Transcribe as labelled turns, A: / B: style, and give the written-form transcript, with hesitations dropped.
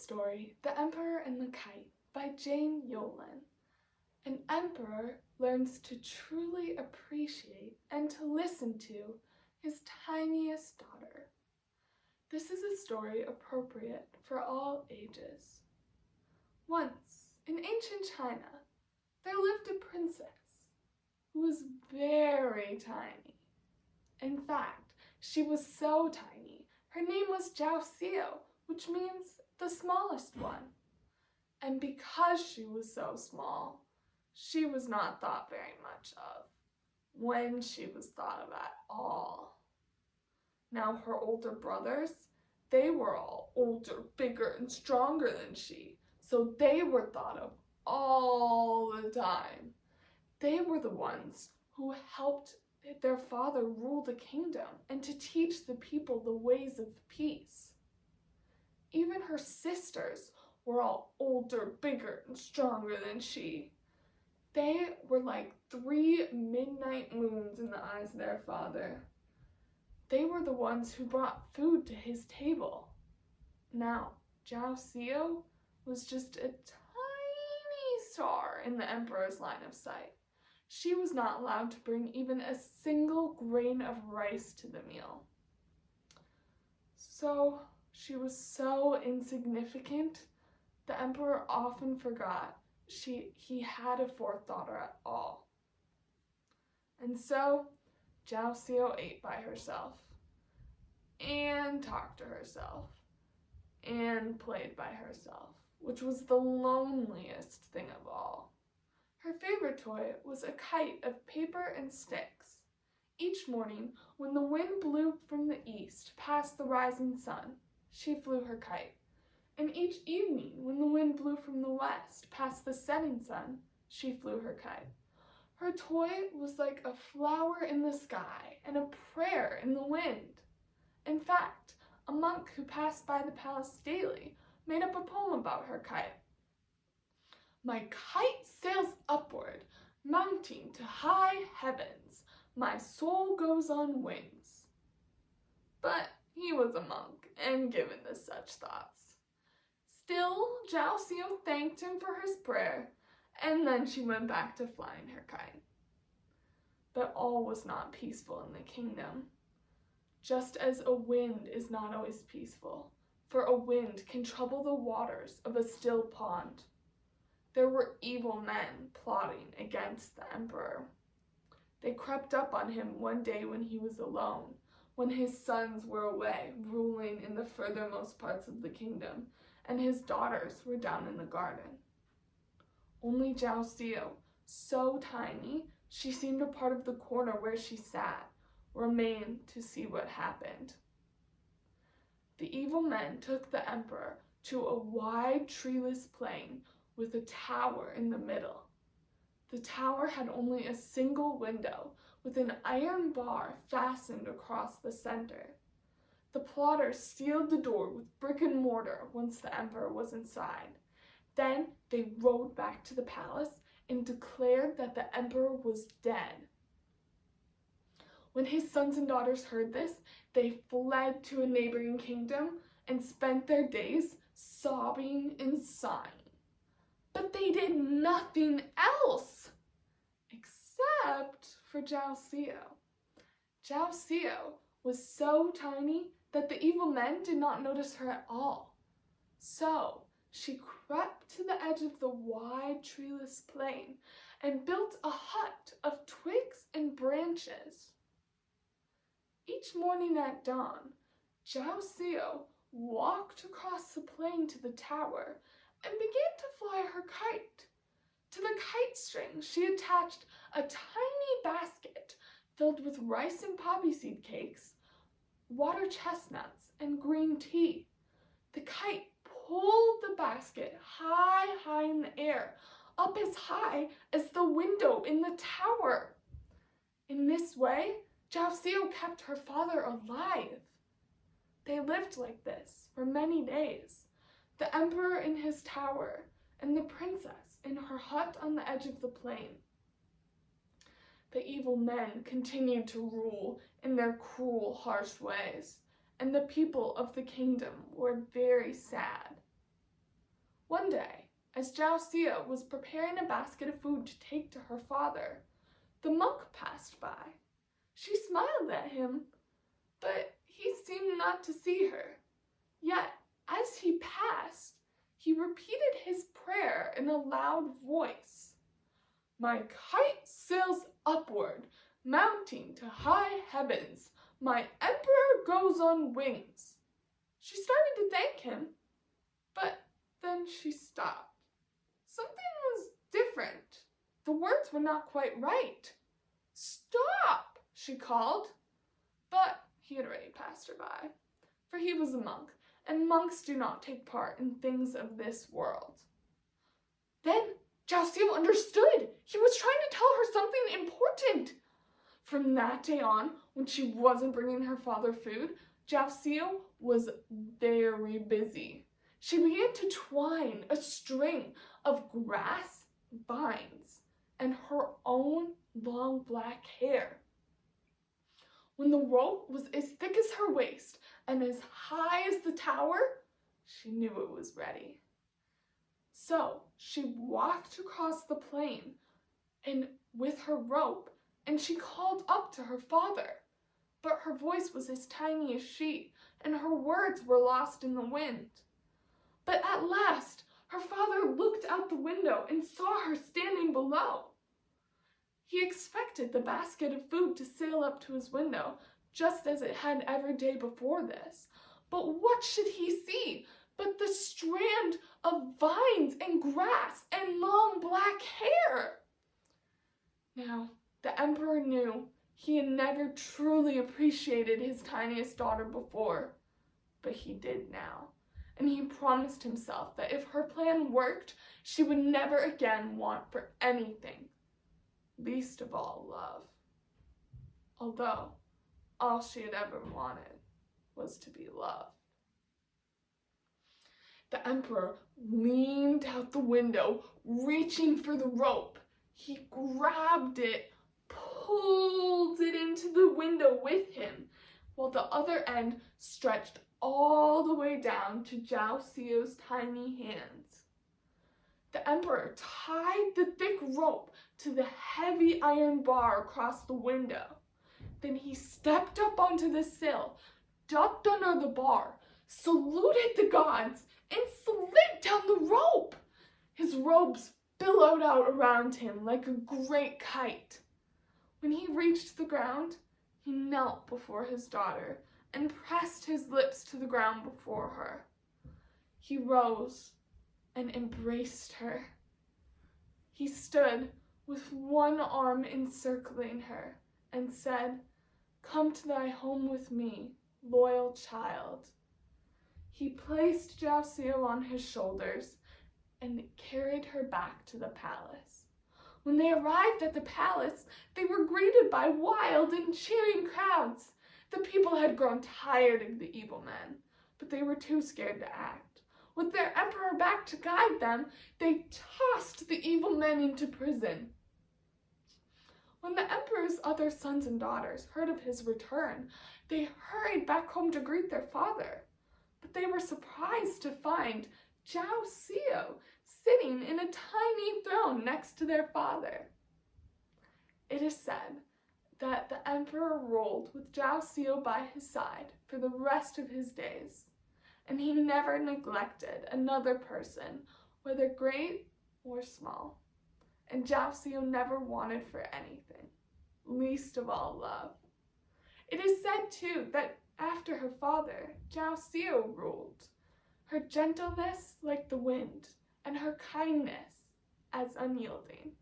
A: story, The Emperor and the Kite by Jane Yolen. An emperor learns to truly appreciate and to listen to his tiniest daughter. This is a story appropriate for all ages. Once, in ancient China, there lived a princess who was very tiny. In fact, she was so tiny, her name was Xiao, which means the smallest one. And because she was so small, she was not thought very much of, when she was thought of at all. Now her older brothers, they were all older, bigger, and stronger than she, so they were thought of all the time. They were the ones who helped their father rule the kingdom and to teach the people the ways of peace. Even her sisters were all older, bigger, and stronger than she. They were like 3 midnight moons in the eyes of their father. They were the ones who brought food to his table. Now, Xiao was just a tiny star in the emperor's line of sight. She was not allowed to bring even a single grain of rice to the meal. So she was so insignificant, the emperor often forgot he had a 4th daughter at all. And so Xiao ate by herself, and talked to herself, and played by herself, which was the loneliest thing of all. Her favorite toy was a kite of paper and sticks. Each morning, when the wind blew from the east past the rising sun, she flew her kite. And each evening, when the wind blew from the west past the setting sun, she flew her kite. Her toy was like a flower in the sky and a prayer in the wind. In fact, a monk who passed by the palace daily made up a poem about her kite. My kite sails upward, mounting to high heavens. My soul goes on wings. But he was a monk and given to such thoughts. Still, Xiao thanked him for his prayer, and then she went back to flying her kite. But all was not peaceful in the kingdom. Just as a wind is not always peaceful, for a wind can trouble the waters of a still pond. There were evil men plotting against the emperor. They crept up on him one day when he was alone, when his sons were away, ruling in the furthermost parts of the kingdom, and his daughters were down in the garden. Only Xiao, so tiny, she seemed a part of the corner where she sat, remained to see what happened. The evil men took the emperor to a wide treeless plain with a tower in the middle. The tower had only a single window with an iron bar fastened across the center. The plotters sealed the door with brick and mortar once the emperor was inside. Then they rode back to the palace and declared that the emperor was dead. When his sons and daughters heard this, they fled to a neighboring kingdom and spent their days sobbing and sighing. But they did nothing else except for Xiao. Xiao was so tiny that the evil men did not notice her at all. So she crept to the edge of the wide treeless plain and built a hut of twigs and branches. Each morning at dawn, Xiao walked across the plain to the tower and began to fly her kite. To the kite string, she attached a tiny basket filled with rice and poppy seed cakes, water chestnuts, and green tea. The kite pulled the basket high in the air, up as high as the window in the tower. In this way, Xiao kept her father alive. They lived like this for many days, the emperor in his tower and the princess in her hut on the edge of the plain. The evil men continued to rule in their cruel, harsh ways, and the people of the kingdom were very sad. One day, as Zhao Xia was preparing a basket of food to take to her father, the monk passed by. She smiled at him, but he seemed not to see her. Yet, as he passed, he repeated his prayer in a loud voice. My kite sails upward, mounting to high heavens. My emperor goes on wings. She started to thank him, but then she stopped. Something was different. The words were not quite right. Stop, she called. But he had already passed her by, for he was a monk, and monks do not take part in things of this world. Then Zhao Xio understood. He was trying to tell her something important. From that day on, when she wasn't bringing her father food, Zhao Xio was very busy. She began to twine a string of grass vines and her own long black hair. When the rope was as thick as her waist and as high as the tower, she knew it was ready. So she walked across the plain and with her rope, and she called up to her father. But her voice was as tiny as she, and her words were lost in the wind. But at last, her father looked out the window and saw her standing below. He expected the basket of food to sail up to his window, just as it had every day before this. But what should he see but the strand of vines and grass and long black hair? Now, the emperor knew he had never truly appreciated his tiniest daughter before, but he did now. And he promised himself that if her plan worked, she would never again want for anything, least of all love. Although, all she had ever wanted was to be loved. The emperor leaned out the window, reaching for the rope. He grabbed it, pulled it into the window with him, while the other end stretched all the way down to Zhao Xio's tiny hands. The emperor tied the thick rope to the heavy iron bar across the window. Then he stepped up onto the sill, ducked under the bar, saluted the gods, and slid down the rope. His robes billowed out around him like a great kite. When he reached the ground, he knelt before his daughter and pressed his lips to the ground before her. He rose and embraced her. He stood with one arm encircling her and said, "Come to thy home with me, loyal child." He placed Zhao Xio on his shoulders and carried her back to the palace. When they arrived at the palace, they were greeted by wild and cheering crowds. The people had grown tired of the evil men, but they were too scared to act. With their emperor back to guide them, they tossed the evil men into prison. When the emperor's other sons and daughters heard of his return, they hurried back home to greet their father. But they were surprised to find Zhao Xio sitting in a tiny throne next to their father. It is said that the emperor ruled with Zhao Xio by his side for the rest of his days, and he never neglected another person, whether great or small. And Zhao Xio never wanted for anything, least of all love. It is said, too, that after her father, Zhao Xio ruled, her gentleness like the wind, and her kindness as unyielding.